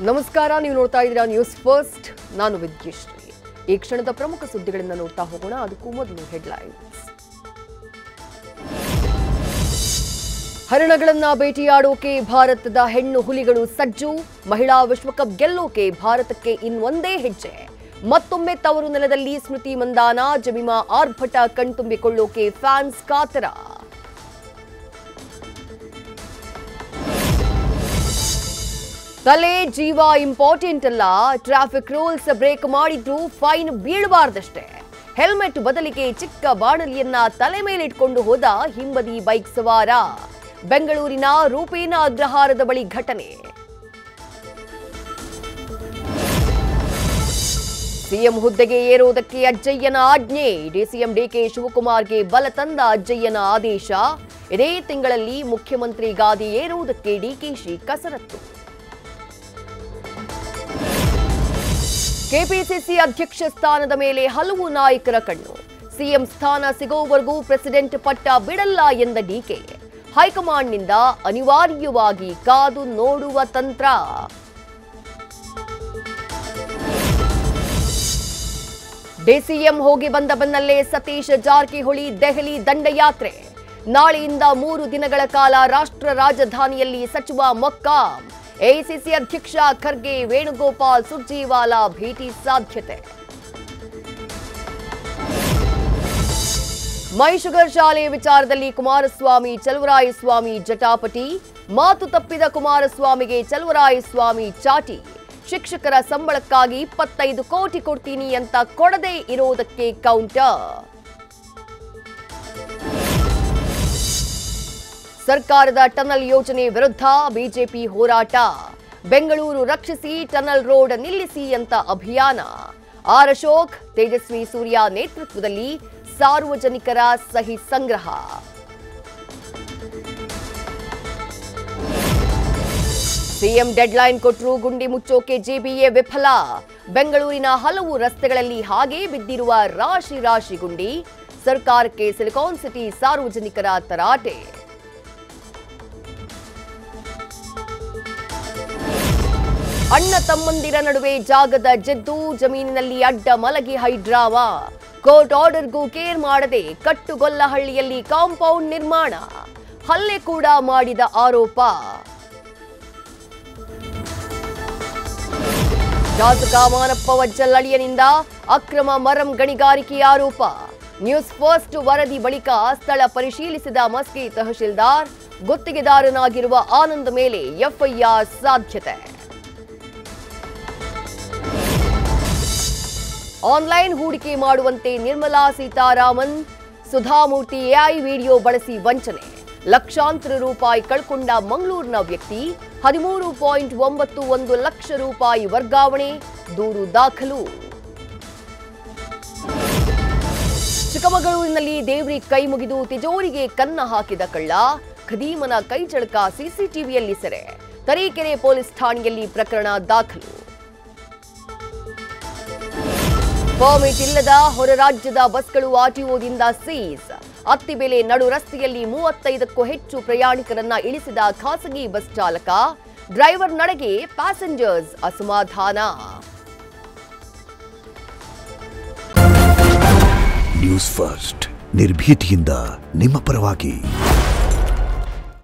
ನಮಸ್ಕಾರ, ನೀವು ನೋಡ್ತಾ ಇದ್ದೀರಾ ನ್ಯೂಸ್ ಫಸ್ಟ್. ನಾನು ವಿದ್ಯಶ್ರೀ. ಈ ಕ್ಷಣದ ಪ್ರಮುಖ ಸುದ್ದಿಗಳನ್ನು ನೋಡ್ತಾ ಹೋಗೋಣ. ಅದಕ್ಕೂ ಮೊದಲು ಹೆಡ್ಲೈನ್ಸ್. ಹರಣಗಳನ್ನ ಬೇಟೆಯಾಡೋಕೆ ಭಾರತದ ಹೆಣ್ಣು ಹುಲಿಗಳು ಸಜ್ಜು. ಮಹಿಳಾ ವಿಶ್ವಕಪ್ ಗೆಲ್ಲೋಕೆ ಭಾರತಕ್ಕೆ ಇನ್ನೊಂದೇ ಹೆಜ್ಜೆ. ಮತ್ತೊಮ್ಮೆ ತವರು ನೆಲದಲ್ಲಿ ಸ್ಮೃತಿ ಮಂದಾನ, ಜಮೀಮಾ ಆರ್ಭಟ ಕಣ್ತುಂಬಿಕೊಳ್ಳೋಕೆ ಫ್ಯಾನ್ಸ್ ಕಾತರ. ತಲೆ ಜೀವ ಇಂಪಾರ್ಟೆಂಟ್ ಅಲ್ಲ, ಟ್ರಾಫಿಕ್ ರೂಲ್ಸ್ ಬ್ರೇಕ್ ಮಾಡಿದ್ರು ಫೈನ್ ಬೀಳಬಾರ್ದಷ್ಟೇ. ಹೆಲ್ಮೆಟ್ ಬದಲಿಗೆ ಚಿಕ್ಕ ಬಾಣಲಿಯನ್ನ ತಲೆ ಮೇಲಿಟ್ಕೊಂಡು ಹೋದ ಹಿಂಬದಿ ಬೈಕ್ ಸವಾರ. ಬೆಂಗಳೂರಿನ ರೂಪೇನ ಅಗ್ರಹಾರದ ಬಳಿ ಘಟನೆ. ಸಿಎಂ ಹುದ್ದೆಗೆ ಏರೋದಕ್ಕೆ ಅಜ್ಜಯ್ಯನ ಆಜ್ಞೆ. ಡಿಸಿಎಂ ಡಿಕೆ ಶಿವಕುಮಾರ್ಗೆ ಬಲ ತಂದ ಅಜ್ಜಯ್ಯನ ಆದೇಶ. ಇದೇ ತಿಂಗಳಲ್ಲಿ ಮುಖ್ಯಮಂತ್ರಿ ಗಾದಿ ಏರುವುದಕ್ಕೆ ಡಿಕೆಶಿ ಕಸರತ್ತು. ಕೆಪಿಸಿಸಿ ಅಧ್ಯಕ್ಷ ಸ್ಥಾನದ ಮೇಲೆ ಹಲವು ನಾಯಕರ ಕಣ್ಣು. ಸಿಎಂ ಸ್ಥಾನ ಸಿಗೋವರೆಗೂ ಪ್ರೆಸಿಡೆಂಟ್ ಪಟ್ಟ ಬಿಡಲ್ಲ ಎಂದ ಡಿಕೆ. ಹೈಕಮಾಂಡ್ನಿಂದ ಅನಿವಾರ್ಯವಾಗಿ ಕಾದು ನೋಡುವ ತಂತ್ರ. ಡಿಸಿಎಂ ಹೋಗಿ ಬಂದ ಬೆನ್ನಲ್ಲೇ ಸತೀಶ್ ಜಾರಕಿಹೊಳಿ ದೆಹಲಿ ದಂಡಯಾತ್ರೆ. ನಾಳೆಯಿಂದ 3 ದಿನಗಳ ಕಾಲ ರಾಷ್ಟ್ರ ರಾಜಧಾನಿಯಲ್ಲಿ ಸಚಿವ ಮೊಕ್ಕಾಂ. ಎಐಸಿಸಿ ಅಧ್ಯಕ್ಷ ಖರ್ಗೆ, ವೇಣುಗೋಪಾಲ್, ಸುರ್ಜೇವಾಲಾ ಭೇಟಿ ಸಾಧ್ಯತೆ. ಮೈಶುಗರ್ ಶಾಲೆ ವಿಚಾರದಲ್ಲಿ ಕುಮಾರಸ್ವಾಮಿ ಚಲುವರಾಯಸ್ವಾಮಿ ಜಟಾಪಟಿ. ಮಾತು ತಪ್ಪಿದ ಕುಮಾರಸ್ವಾಮಿಗೆ ಚಲುವರಾಯಸ್ವಾಮಿ ಚಾಟಿ. ಶಿಕ್ಷಕರ ಸಂಬಳಕ್ಕಾಗಿ 25 ಕೋಟಿ ಕೊಡ್ತೀನಿ ಅಂತ ಕೊಡದೇ ಇರೋದಕ್ಕೆ ಕೌಂಟರ್. ಸರ್ಕಾರದ ಟನಲ್ ಯೋಜನೆ ವಿರುದ್ಧ ಬಿಜೆಪಿ ಹೋರಾಟ. ಬೆಂಗಳೂರು ರಕ್ಷಿಸಿ, ಟನಲ್ ರೋಡ್ ನಿಲ್ಲಿಸಿ ಅಂತ ಅಭಿಯಾನ. ಆರ್ ಅಶೋಕ್, ತೇಜಸ್ವಿ ಸೂರ್ಯ ನೇತೃತ್ವದಲ್ಲಿ ಸಾರ್ವಜನಿಕರ ಸಹಿ ಸಂಗ್ರಹ. ಸಿಎಂ ಡೆಡ್ಲೈನ್ ಕೊಟ್ಟರು, ಗುಂಡಿ ಮುಚ್ಚೋಕೆ ಜೆಬಿಎ ವಿಫಲ. ಬೆಂಗಳೂರಿನ ಹಲವು ರಸ್ತೆಗಳಲ್ಲಿ ಹಾಗೇ ಬಿದ್ದಿರುವ ರಾಶಿ ರಾಶಿ ಗುಂಡಿ. ಸರ್ಕಾರಕ್ಕೆ ಸಿಲಿಕಾನ್ ಸಿಟಿ ಸಾರ್ವಜನಿಕರ ತರಾಟೆ. ಅಣ್ಣ ತಮ್ಮಂದಿರ ನಡುವೆ ಜಾಗದ ಜೆದ್ದು, ಜಮೀನಿನಲ್ಲಿ ಅಡ್ಡ ಮಲಗಿ ಹೈಡ್ರಾಮಾ. ಕೋರ್ಟ್ ಆರ್ಡರ್ಗೂ ಕೇರ್ ಮಾಡದೆ ಕಟ್ಟುಗೊಲ್ಲಹಳ್ಳಿಯಲ್ಲಿ ಕಾಂಪೌಂಡ್ ನಿರ್ಮಾಣ. ಹಲ್ಲೆ ಕೂಡ ಮಾಡಿದ ಆರೋಪ. ಶಾಸಕ ಮಾನಪ್ಪ ವಜ್ಜಲ್ ಅಳಿಯನಿಂದ ಅಕ್ರಮ ಮರಂ ಗಣಿಗಾರಿಕೆ ಆರೋಪ. ನ್ಯೂಸ್ ಫಸ್ಟ್ ವರದಿ ಬಳಿಕ ಸ್ಥಳ ಪರಿಶೀಲಿಸಿದ ಮಸ್ಕಿ ತಹಶೀಲ್ದಾರ್. ಗುತ್ತಿಗೆದಾರನಾಗಿರುವ ಆನಂದ್ ಮೇಲೆ ಎಫ್ಐಆರ್ ಸಾಧ್ಯತೆ. ಆನ್ಲೈನ್ ಹೂಡಿಕೆ ಮಾಡುವಂತೆ ನಿರ್ಮಲಾ ಸೀತಾರಾಮನ್. ಸುಧಾಮೂರ್ತಿ ಎಐ ವಿಡಿಯೋ ಬಳಸಿ ವಂಚನೆ. ಲಕ್ಷಾಂತರ ರೂಪಾಯಿ ಕಳ್ಕೊಂಡ ಮಂಗಳೂರಿನ ವ್ಯಕ್ತಿ. 13.91 ಲಕ್ಷ ರೂಪಾಯಿ ವರ್ಗಾವಣೆ. ದೂರು ದಾಖಲು. ಚಿಕ್ಕಮಗಳೂರಿನಲ್ಲಿ ದೇವ್ರಿ ಕೈ ಮುಗಿದು ತಿಜೋರಿಗೆ ಕನ್ನ ಹಾಕಿದ ಕಳ್ಳ. ಖದೀಮನ ಕೈಚಳಕ ಸಿಸಿಟಿವಿಯಲ್ಲಿ ಸೆರೆ. ತರೀಕೆರೆ ಪೊಲೀಸ್ ಠಾಣೆಯಲ್ಲಿ ಪ್ರಕರಣ ದಾಖಲು. ಪರ್ಮಿಟ್ ಇಲ್ಲದ ಹೊರ ರಾಜ್ಯದ ಬಸ್ಗಳು ಆರ್ಟಿಒದಿಂದ ಸೀಸ್. ಅತ್ತಿಬೆಲೆ ನಡು ರಸ್ತೆಯಲ್ಲಿ 35ಕ್ಕೂ ಹೆಚ್ಚು ಪ್ರಯಾಣಿಕರನ್ನ ಇಳಿಸಿದ ಖಾಸಗಿ ಬಸ್ ಚಾಲಕ. ಡ್ರೈವರ್ ನಡೆಗೆ ಪ್ಯಾಸೆಂಜರ್ಸ್ ಅಸಮಾಧಾನ. ನ್ಯೂಸ್ ಫಸ್ಟ್, ನಿರ್ಭೀತಿಯಿಂದ ನಿಮ್ಮ ಪರವಾಗಿ.